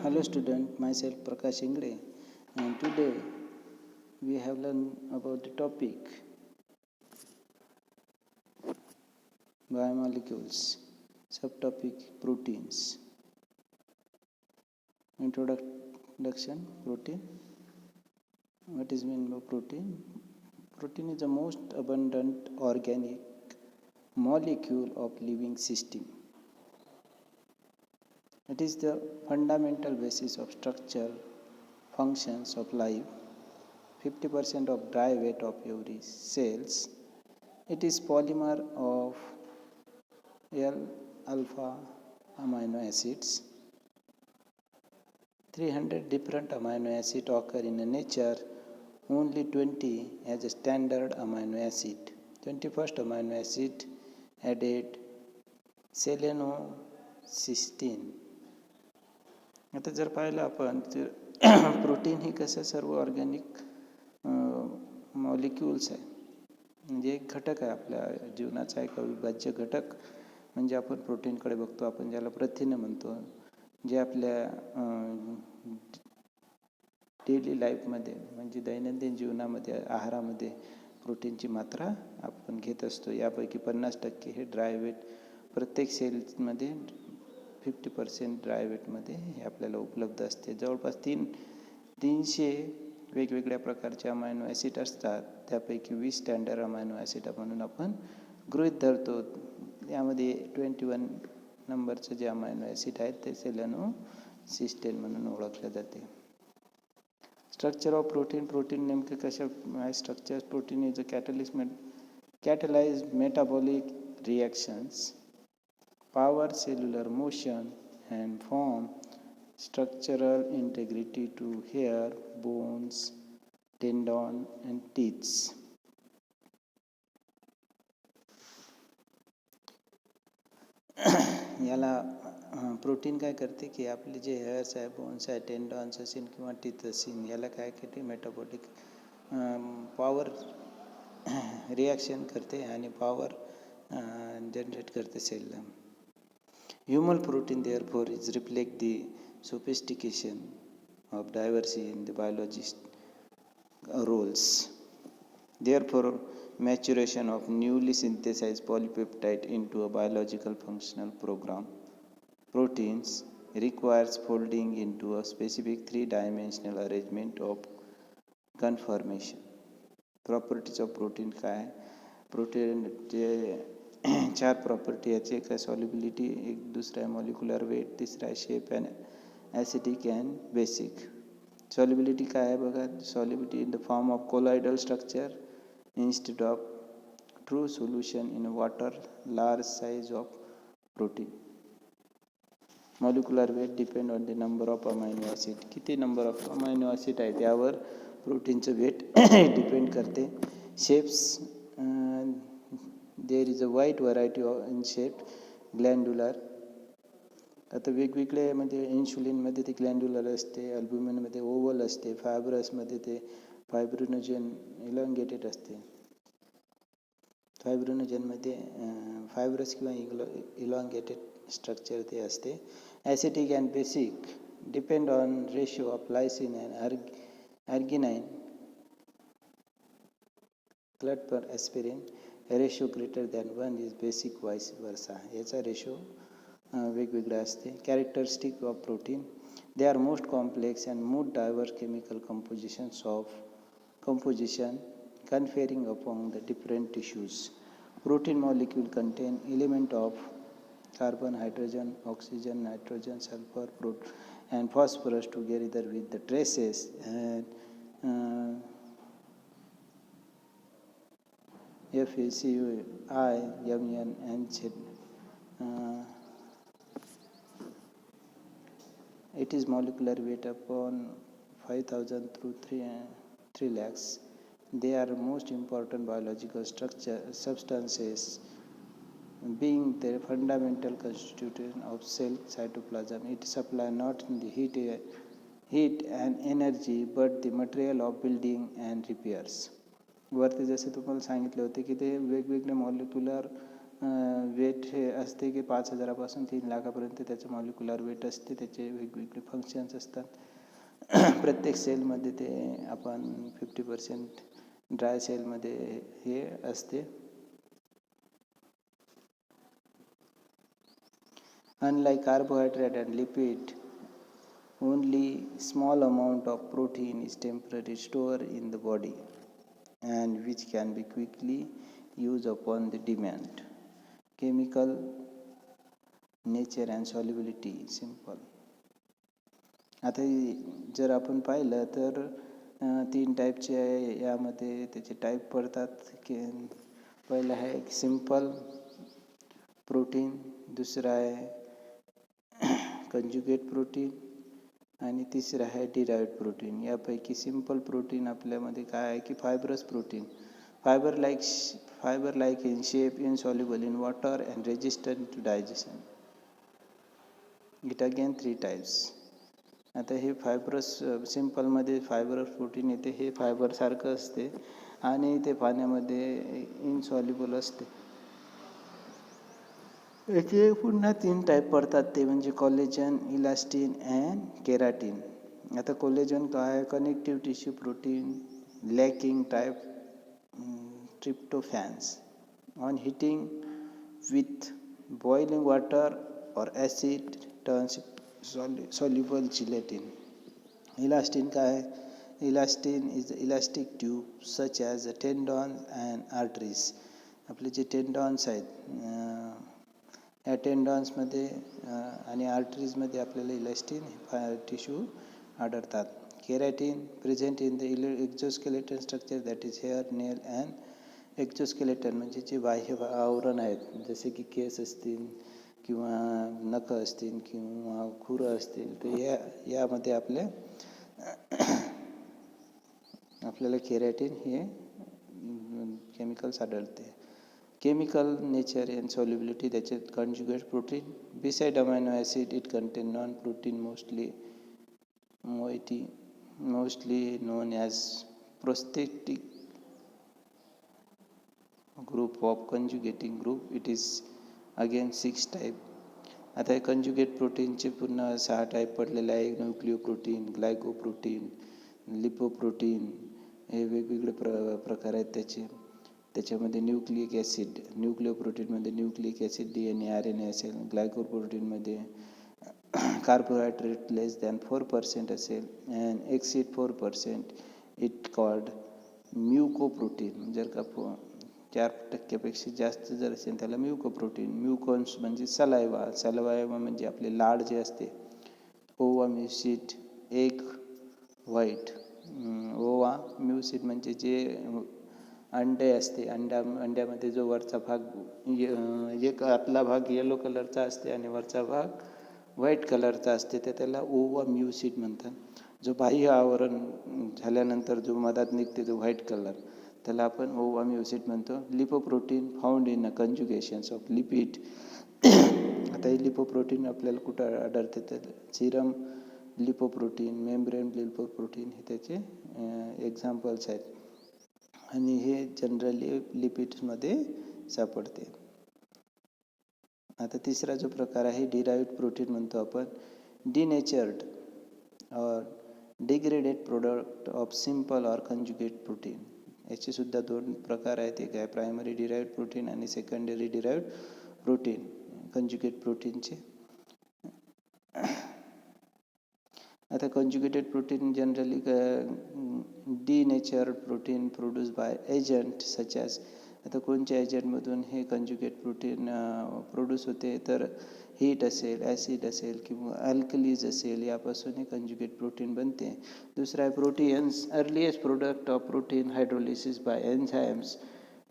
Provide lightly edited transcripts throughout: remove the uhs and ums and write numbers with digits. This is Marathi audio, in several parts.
Hello student, myself Prakash Ingre, and today we have learned about the topic biomolecules, subtopic proteins. Introduction: protein. What is meant by protein? Protein is the most abundant organic molecule of living system. It is the fundamental basis of structure, functions of life. 50% of dry weight of every cells. It is polymer of L-alpha amino acids. 300 different amino acids occur in nature, only 20 as a standard amino acid. 21st amino acid added selenocysteine. आता जर पाहिलं आपण तर प्रोटीन ही कसं सर्व ऑर्गॅनिक मॉलिक्युल्स आहे, म्हणजे एक घटक आहे आपल्या जीवनाचा एक अविभाज्य घटक म्हणजे आपण प्रोटीनकडे बघतो. आपण ज्याला प्रथिने म्हणतो, जे आपल्या डेली लाईफमध्ये म्हणजे दैनंदिन जीवनामध्ये आहारामध्ये प्रोटीनची मात्रा आपण घेत असतो. यापैकी 50% हे ड्राय वेट, प्रत्येक सेल्समध्ये 50% ड्राय वेटमध्ये हे आपल्याला उपलब्ध असते. जवळपास 300 वेगवेगळ्या प्रकारचे अमायनो ॲसिड असतात. त्यापैकी 20 स्टँडर्ड अमायनो ॲसिड म्हणून आपण गृहीत धरतो. यामध्ये 21 नंबरचं जे अमायनो ॲसिड आहेत ते सेलेनोसिस्टेन म्हणून ओळखले जाते. Structure of protein. प्रोटीन नेमके कशा structure? Protein is a catalyze metabolic reactions, power cellular motion, and form structural integrity to hair, bones, tendon, and teeth. याला प्रोटीन काय करते की आपले जे हेअर्स आहे, बोन्स आहे, टेंडॉन्स असेल किंवा टीथ असेल, याला काय करते? मेटाबॉलिक पॉवर रिॲक्शन करते आणि पॉवर जनरेट करते सेलला. Human protein therefore is reflect the sophistication of diversity in the biologist roles. Therefore, maturation of newly synthesized polypeptide into a biological functional program. Proteins requires folding into a specific three-dimensional arrangement of conformation. Properties of protein काय? प्रोटीन जे 4 प्रॉपर्टी याचे एक सॉल्युबिलिटी, एक दुसरा मॉलिक्युलर वेट, तिसरा shape and acidic and basic. Solubility काय आहे बघा? Solubility in the form of colloidal structure instead of true solution in water, large size of protein. Molecular weight depend on the number of amino acid. किती नंबर ऑफ अमायनो ॲसिड आहे त्यावर प्रोटीनचं वेट डिपेंड करते. Shapes, there is a wide variety of in shape. Glandular, आता वेगवेगळे म्हणजे इन्शुलिनमध्ये ते ग्लँड्युलर असते, अल्ब्युमिनमध्ये ओव्हल असते, फायब्रसमध्ये ते फायब्रिनोजन इलॉंगेटेड असते. फायब्रिनोजनमध्ये फायब्रस किंवा इलॉंगेटेड स्ट्रक्चर ते असते. Acidic and basic depend on ratio of lysine and arginine clot per aspirin. Ratio greater than 1 is basic, vice versa. याचा रेशो वेगवेगळा असते. Characteristic of protein. They are most complex and most diverse chemical composition conferring upon the different tissues. Protein molecule contain element of carbon, hydrogen, oxygen, nitrogen, sulfur, and phosphorus together with the traces and FeCl, Mn, and Z. It is molecular weight upon 5,000 through 3 lakhs. They are most important biological substances, being the fundamental constituent of cell cytoplasm. It supply not the heat and energy but the material of building and repairs. वरती जसे तुम्हाला सांगितले होते की ते वेगवेगळे मॉलिक्युलर वेट हे असते की 5,000पासून 3 लाखापर्यंत त्याचं मॉलिक्युलर वेट असते. त्याचे वेगवेगळे फंक्शन्स असतात. प्रत्येक सेलमध्ये ते आपण 50% ड्राय सेलमध्ये हे असते. Unlike carbohydrate and lipid, only small amount of protein is temporarily stored in the body and which can be quickly used upon the demand. Chemical nature and solubility simple. आता जर आपण पाहिलं तर 3 टाईपचे यामध्ये त्याचे टाईप पडतात की पहिलं आहे सिम्पल प्रोटीन, दुसरं आहे कंजुगेट प्रोटीन आणि तिसरं आहे डिराइव्ड प्रोटीन. यापैकी सिम्पल प्रोटीन आपल्यामध्ये काय आहे की fibrous protein, fiber like in shape, insoluble in water and resistant to digestion. It again 3 types. आता हे फायब्रस सिम्पलमध्ये फायब्रस प्रोटीन येते, हे फायबरसारखं असते आणि ते पाण्यामध्ये इनसॉल्युबल असते. याचे पुन्हा 3 टाईप पडतात, ते म्हणजे कोलेजन, इलास्टिन अँड केराटिन. आता कोलेजन काय, connective tissue protein, lacking type tryptophans. On heating with boiling water और acid turns soluble gelatin. Elastin काय, elastin is elastic tube such as tendon and arteries. आपले जे टेंडॉन्स आहेत, या टेंडॉन्समध्ये आणि आर्टरीजमध्ये आपल्याला इलास्टिन टिश्यू आढळतात. Keratin present in the exoskeleton structure that is hair, nail and exoskeleton म्हणजे जे बाह्य आवरण आहेत, जसे की केस असतील किंवा नखं असतील किंवा खुरं असतील, तर यामध्ये आपल्याला केराटिन हे केमिकल्स आढळते. केमिकल नेचर अँड सॉल्युबिलिटी, त्याच्यात conjugate protein. Beside amino acid it contain non protein mostly known as prosthetic group of conjugating group. It is again 6 type. आता कंजुगेट प्रोटीनचे पुन्हा 6 टाईप पडलेले आहे. न्यूक्लिओप्रोटीन, ग्लायकोप्रोटीन, लिपोप्रोटीन, हे वेगवेगळे प्रकार आहेत त्याच्यामध्ये न्यूक्लिक ॲसिड, न्यूक्लिओप्रोटीनमध्ये न्यूक्लिक ॲसिड, DNA, RNA असेल. ग्लायकोप्रोटीनमध्ये कार्बोहायड्रेट लेस दॅन 4% असेल and exceed 4%, it called mucoprotein. जर का 4% जास्त जर असेल त्याला म्युकोप्रोटीन. म्युकॉन्स म्हणजे सलायवा म्हणजे आपले लाळ जे असते. ओवा म्युसिड, एग व्हाईट. ओवा म्युसिड म्हणजे जे अंडे असते, अंड्यामध्ये जो वरचा भाग, एक आतला भाग येलो कलरचा असते आणि वरचा भाग व्हाईट कलरचा असते, तर त्याला ओवा म्युसिड म्हणतात. जो बाह्य आवरण झाल्यानंतर जो मधात निघते तो व्हाईट कलर, त्याला आपण ओवा म्युसिड म्हणतो. Lipoprotein found in a conjugations of lipid. आता हे लिपोप्रोटीन आपल्याला कुठं आढळते, तर सिरम लिपोप्रोटीन, मेम्ब्रेन लिपोप्रोटीन हे त्याचे एक्झाम्पल्स आहेत आणि हे जनरली लिपिड्समध्ये सापडते. आता तिसरा जो प्रकार आहे डिराइव्ड प्रोटीन म्हणतो आपण. डिनेचर्ड और डिग्रेडेड प्रोडक्ट ऑफ सिम्पल और कंजुगेट प्रोटीन. याचे सुद्धा 2 प्रकार आहेत. एक आहे प्रायमरी डिराइव्ड प्रोटीन आणि सेकंडरी डिराइव्ड प्रोटीन कंजुगेट प्रोटीनचे. आता conjugated protein generally denatured protein produce by agent such as. आता कोणत्या एजंटमधून हे कंजुगेट प्रोटीन प्रोड्यूस होते, तर हीट असेल, ॲसिड असेल किंवा अल्कलीज असेल, यापासून हे कंजुगेट प्रोटीन बनते. दुसरा आहे proteins. Earliest product of protein hydrolysis by enzymes,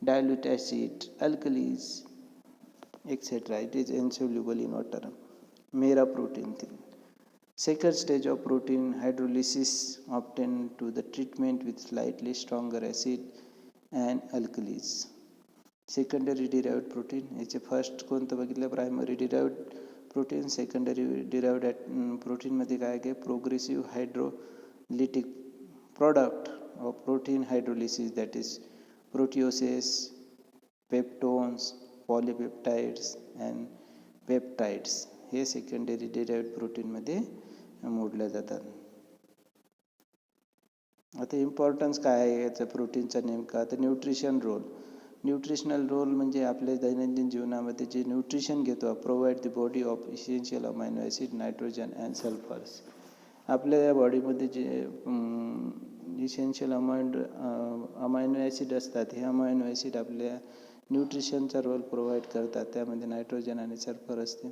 dilute acid, alkalies etcetera. It is insoluble in water. मेरा protein then. Second stage of protein hydrolysis obtained to the treatment with slightly stronger acid and alkalis. Secondary derived protein. याचे फर्स्ट कोणतं बघितलं, primary derived protein. Secondary derived प्रोटीनमध्ये काय आहे, progressive hydrolytic product of protein hydrolysis, that is proteoses, peptones, polypeptides and peptides हे सेकंडरी डिराइव्ड प्रोटीनमध्ये मोडल्या जातात. आता इम्पॉर्टन्स काय आहे याचा प्रोटीनचा नेमका, तर न्यूट्रिशनल रोल म्हणजे आपल्या दैनंदिन जीवनामध्ये जे न्यूट्रिशन घेतो, provide the body of essential amino acid, nitrogen and sulphurs. आपल्या या बॉडीमध्ये जे इसेन्शियल अमायनो ॲसिड असतात, हे अमायनो ॲसिड आपल्या न्यूट्रिशनचा रोल प्रोव्हाइड करतात. त्यामध्ये नायट्रोजन आणि सल्फर असते.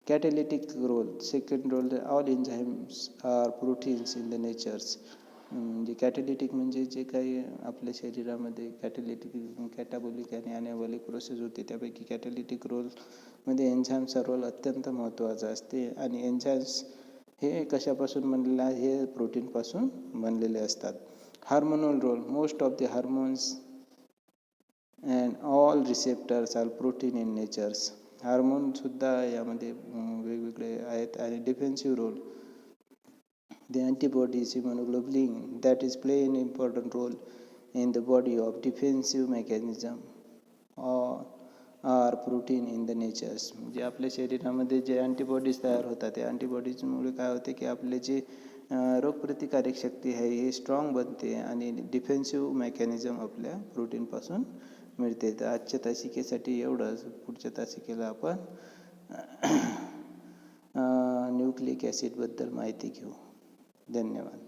Catalytic role, second role, all enzymes are proteins in the natures. म्हणजे कॅटॅलिटिक म्हणजे जे काही आपल्या शरीरामध्ये कॅटाबॉलिक आणि ॲनाबॉलिक प्रोसेस होते, त्यापैकी कॅटॅलिटिक रोलमध्ये एन्झाईम्सचा रोल अत्यंत महत्त्वाचा असते. आणि एन्झाईम्स हे कशापासून बनलेले आहे, हे प्रोटीनपासून बनलेले असतात. Hormonal role, most of the hormones and all receptors are protein in natures. हार्मोनसुद्धा यामध्ये वेगवेगळे आहेत. आणि defensive role, the antibodies, immunoglobulin, that is play an important role in the body of defensive mechanism or protein in the natures. म्हणजे आपल्या शरीरामध्ये जे अँटीबॉडीज तयार होतात, त्या अँटीबॉडीजमुळे काय होते की आपले जे रोगप्रतिकारक शक्ती आहे ही स्ट्रॉंग बनते आणि डिफेन्सिव्ह मेकॅनिझम आपल्या प्रोटीनपासून मिळते. तर आजच्या तासिकेसाठी एवढंच. पुढच्या तासिकेला आपण न्यूक्लिक ॲसिडबद्दल माहिती घेऊ. धन्यवाद.